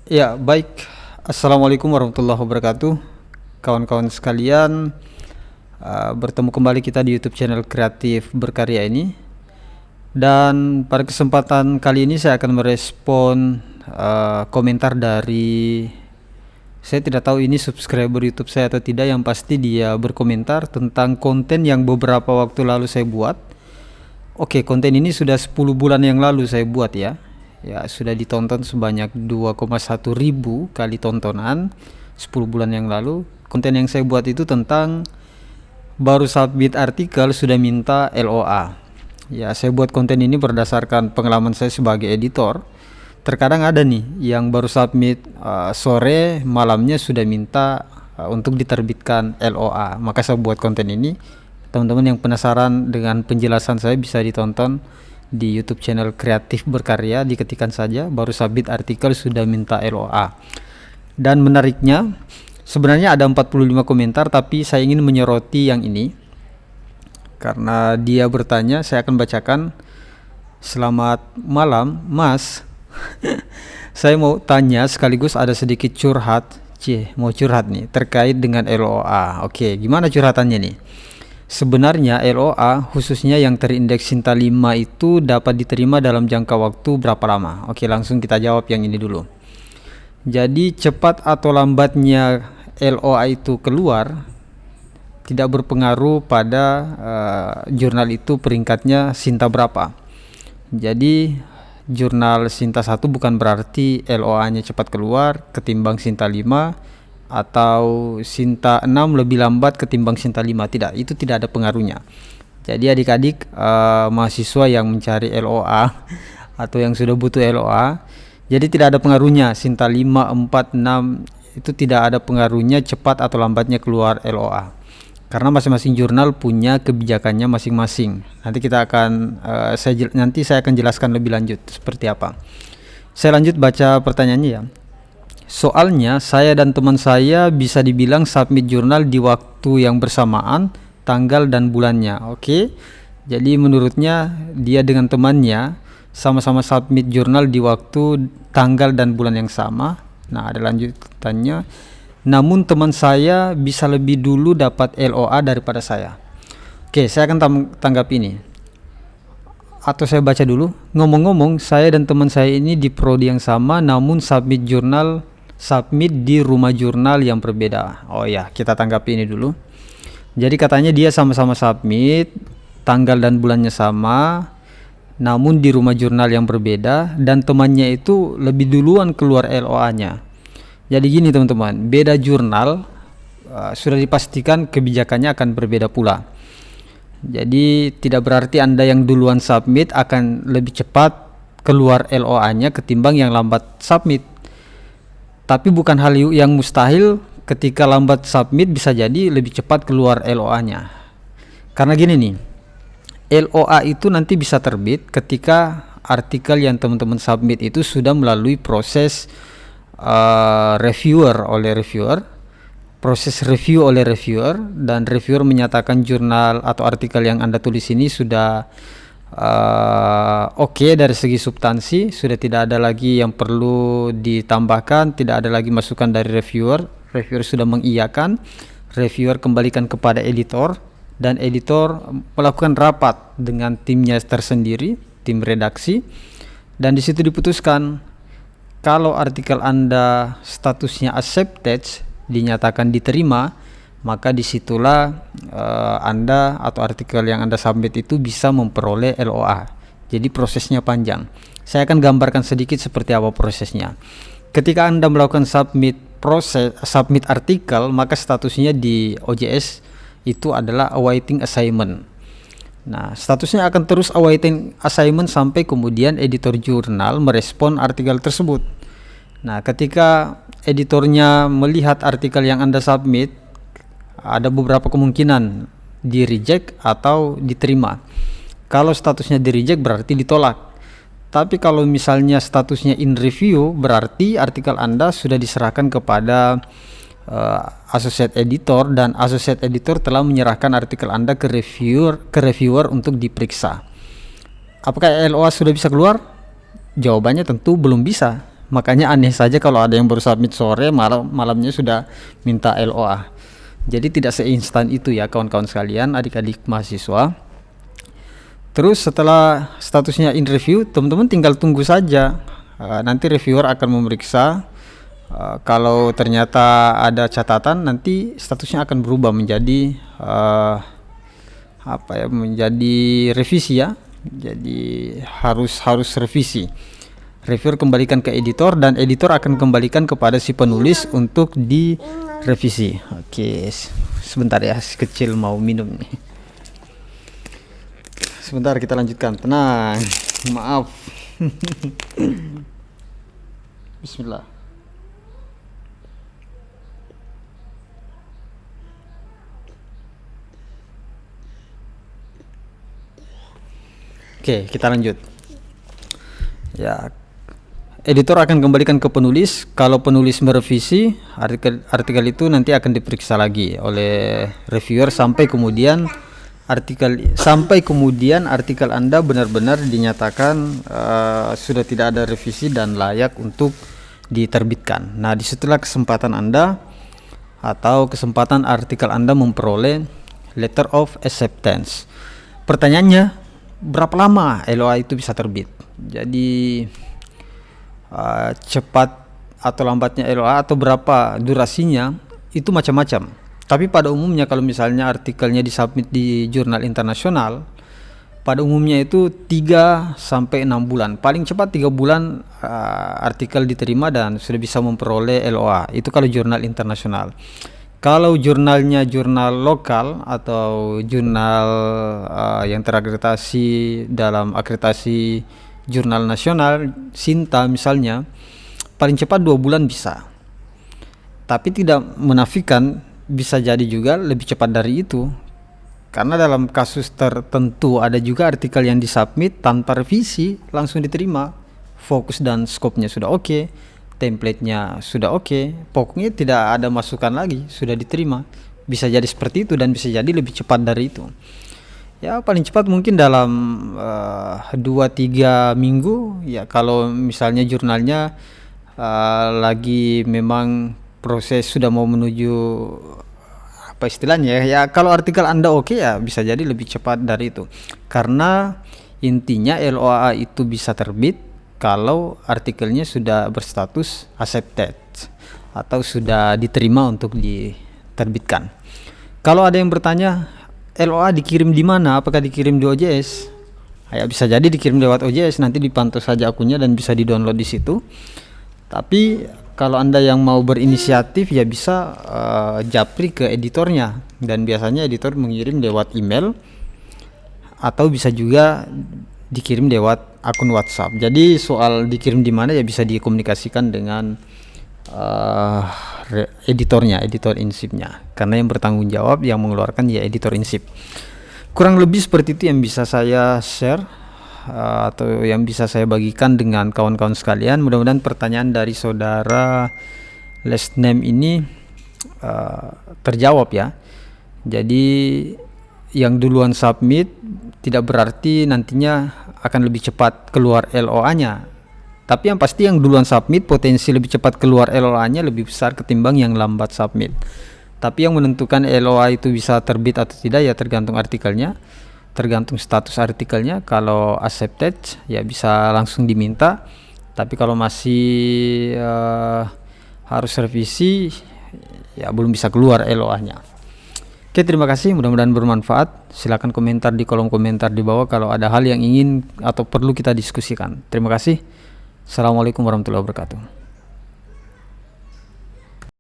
Ya, baik. Assalamualaikum warahmatullahi wabarakatuh. Kawan-kawan sekalian, bertemu kembali kita di YouTube channel Kreatif Berkarya ini. Dan pada kesempatan kali ini saya akan merespon komentar dari, saya tidak tahu ini subscriber YouTube saya atau tidak, yang pasti dia berkomentar tentang konten yang beberapa waktu lalu saya buat. Oke, konten ini sudah 10 bulan yang lalu saya buat ya. Ya, sudah ditonton sebanyak 2,1 ribu kali tontonan 10 bulan yang lalu. Konten yang saya buat itu tentang baru submit artikel sudah minta LOA. Ya, saya buat konten ini berdasarkan pengalaman saya sebagai editor. Terkadang ada nih yang baru submit sore, malamnya sudah minta untuk diterbitkan LOA. Maka saya buat konten ini. Teman-teman yang penasaran dengan penjelasan saya bisa ditonton di YouTube channel Kreatif Berkarya, diketikkan saja baru submit artikel sudah minta LOA. Dan menariknya, sebenarnya ada 45 komentar, tapi saya ingin menyoroti yang ini karena dia bertanya. Saya akan bacakan. Selamat malam, Mas. Saya mau tanya sekaligus ada sedikit curhat. Mau curhat nih terkait dengan LOA. Oke, gimana curhatannya nih? Sebenarnya LOA khususnya yang terindeks Sinta 5 itu dapat diterima dalam jangka waktu berapa lama? Oke, langsung kita jawab yang ini dulu. Jadi cepat atau lambatnya LOA itu keluar tidak berpengaruh pada jurnal itu peringkatnya Sinta berapa. Jadi jurnal Sinta 1 bukan berarti LOA-nya cepat keluar ketimbang Sinta 5, atau Sinta 6 lebih lambat ketimbang Sinta 5. Tidak, itu tidak ada pengaruhnya. Jadi adik-adik mahasiswa yang mencari LOA atau yang sudah butuh LOA, jadi tidak ada pengaruhnya Sinta 5, 4, 6 itu tidak ada pengaruhnya cepat atau lambatnya keluar LOA. Karena masing-masing jurnal punya kebijakannya masing-masing. Nanti kita akan saya akan jelaskan lebih lanjut seperti apa. Saya lanjut baca pertanyaannya ya. Soalnya saya dan teman saya bisa dibilang submit jurnal di waktu yang bersamaan, tanggal dan bulannya. Oke. Jadi menurutnya dia dengan temannya sama-sama submit jurnal di waktu, tanggal dan bulan yang sama. Nah, ada lanjutannya. Namun teman saya bisa lebih dulu dapat LOA daripada saya. Oke, saya akan tanggapi ini. Atau saya baca dulu. Ngomong-ngomong, saya dan teman saya ini di prodi yang sama, namun submit di rumah jurnal yang berbeda. Oh ya, kita tanggapi ini dulu. Jadi katanya dia sama-sama submit, tanggal dan bulannya sama, namun di rumah jurnal yang berbeda, dan temannya itu lebih duluan keluar LOA-nya. Jadi gini teman-teman, beda jurnal sudah dipastikan kebijakannya akan berbeda pula. Jadi tidak berarti Anda yang duluan submit akan lebih cepat keluar LOA-nya ketimbang yang lambat submit. Tapi bukan hal yang mustahil ketika lambat submit bisa jadi lebih cepat keluar LOA-nya. Karena gini nih, LOA itu nanti bisa terbit ketika artikel yang teman-teman submit itu sudah melalui proses proses review oleh reviewer, dan reviewer menyatakan jurnal atau artikel yang Anda tulis ini sudah oke dari segi substansi, sudah tidak ada lagi yang perlu ditambahkan, tidak ada lagi masukan dari reviewer sudah mengiyakan, reviewer kembalikan kepada editor, dan editor melakukan rapat dengan timnya tersendiri, tim redaksi, dan disitu diputuskan kalau artikel Anda statusnya accepted, dinyatakan diterima, maka disitulah Anda atau artikel yang Anda submit itu bisa memperoleh LOA. Jadi prosesnya panjang. Saya akan gambarkan sedikit seperti apa prosesnya. Ketika Anda melakukan submit artikel, maka statusnya di OJS itu adalah awaiting assignment. Nah, statusnya akan terus awaiting assignment sampai kemudian editor jurnal merespon artikel tersebut. Nah, ketika editornya melihat artikel yang Anda submit, ada beberapa kemungkinan di reject atau diterima. Kalau statusnya di reject berarti ditolak. Tapi kalau misalnya statusnya in review, berarti artikel Anda sudah diserahkan kepada associate editor, dan associate editor telah menyerahkan artikel Anda ke reviewer untuk diperiksa. Apakah LOA sudah bisa keluar? Jawabannya tentu belum bisa. Makanya aneh saja kalau ada yang baru submit sore, malamnya sudah minta LOA. Jadi tidak seinstan itu ya kawan-kawan sekalian, adik-adik mahasiswa. Terus setelah statusnya in review, teman-teman tinggal tunggu saja. Nanti reviewer akan memeriksa. Kalau ternyata ada catatan, nanti statusnya akan berubah menjadi menjadi revisi ya. Jadi harus revisi. Reviewer kembalikan ke editor dan editor akan kembalikan kepada si penulis untuk direvisi. Oke, sebentar ya, si kecil mau minum nih. Sebentar, kita lanjutkan. Tenang, maaf. Bismillah. Oke, kita lanjut. Ya, editor akan kembalikan ke penulis. Kalau penulis merevisi artikel itu nanti akan diperiksa lagi oleh reviewer sampai kemudian artikel Anda benar-benar dinyatakan sudah tidak ada revisi dan layak untuk diterbitkan. Nah, disitulah kesempatan Anda atau kesempatan artikel Anda memperoleh letter of acceptance. Pertanyaannya, berapa lama LOA itu bisa terbit? Jadi cepat atau lambatnya LOA atau berapa durasinya itu macam-macam. Tapi pada umumnya kalau misalnya artikelnya disubmit di jurnal internasional, pada umumnya itu 3 sampai 6 bulan. Paling cepat 3 bulan artikel diterima dan sudah bisa memperoleh LOA. Itu kalau jurnal internasional. Kalau jurnalnya jurnal lokal atau jurnal yang terakreditasi dalam akreditasi jurnal nasional, Sinta misalnya, paling cepat 2 bulan bisa. Tapi tidak menafikan bisa jadi juga lebih cepat dari itu. Karena dalam kasus tertentu ada juga artikel yang disubmit tanpa revisi langsung diterima. Fokus dan skopnya sudah oke, template-nya sudah oke, pokoknya tidak ada masukan lagi, sudah diterima. Bisa jadi seperti itu dan bisa jadi lebih cepat dari itu. Ya paling cepat mungkin dalam 2-3 minggu ya, kalau misalnya jurnalnya lagi memang proses sudah mau menuju apa istilahnya ya, kalau artikel Anda oke ya bisa jadi lebih cepat dari itu. Karena intinya LOA itu bisa terbit kalau artikelnya sudah berstatus accepted atau sudah diterima untuk diterbitkan. Kalau ada yang bertanya, LOA dikirim di mana? Apakah dikirim di OJS? Ya bisa jadi dikirim lewat OJS, nanti dipantau saja akunnya dan bisa di-download di situ. Tapi kalau Anda yang mau berinisiatif ya bisa japri ke editornya, dan biasanya editor mengirim lewat email atau bisa juga dikirim lewat akun WhatsApp. Jadi soal dikirim di mana ya bisa dikomunikasikan dengan editornya, editor insipnya, karena yang bertanggung jawab yang mengeluarkan ya editor insip. Kurang lebih seperti itu yang bisa saya share atau yang bisa saya bagikan dengan kawan-kawan sekalian. Mudah-mudahan pertanyaan dari saudara last name ini terjawab ya. Jadi yang duluan submit tidak berarti nantinya akan lebih cepat keluar LOA-nya. Tapi yang pasti yang duluan submit potensi lebih cepat keluar LOA-nya lebih besar ketimbang yang lambat submit. Tapi yang menentukan LOA itu bisa terbit atau tidak ya tergantung artikelnya, tergantung status artikelnya. Kalau accepted ya bisa langsung diminta. Tapi kalau masih harus revisi ya belum bisa keluar LOA-nya. Oke, terima kasih, mudah-mudahan bermanfaat. Silakan komentar di kolom komentar di bawah kalau ada hal yang ingin atau perlu kita diskusikan. Terima kasih. Assalamualaikum warahmatullahi wabarakatuh.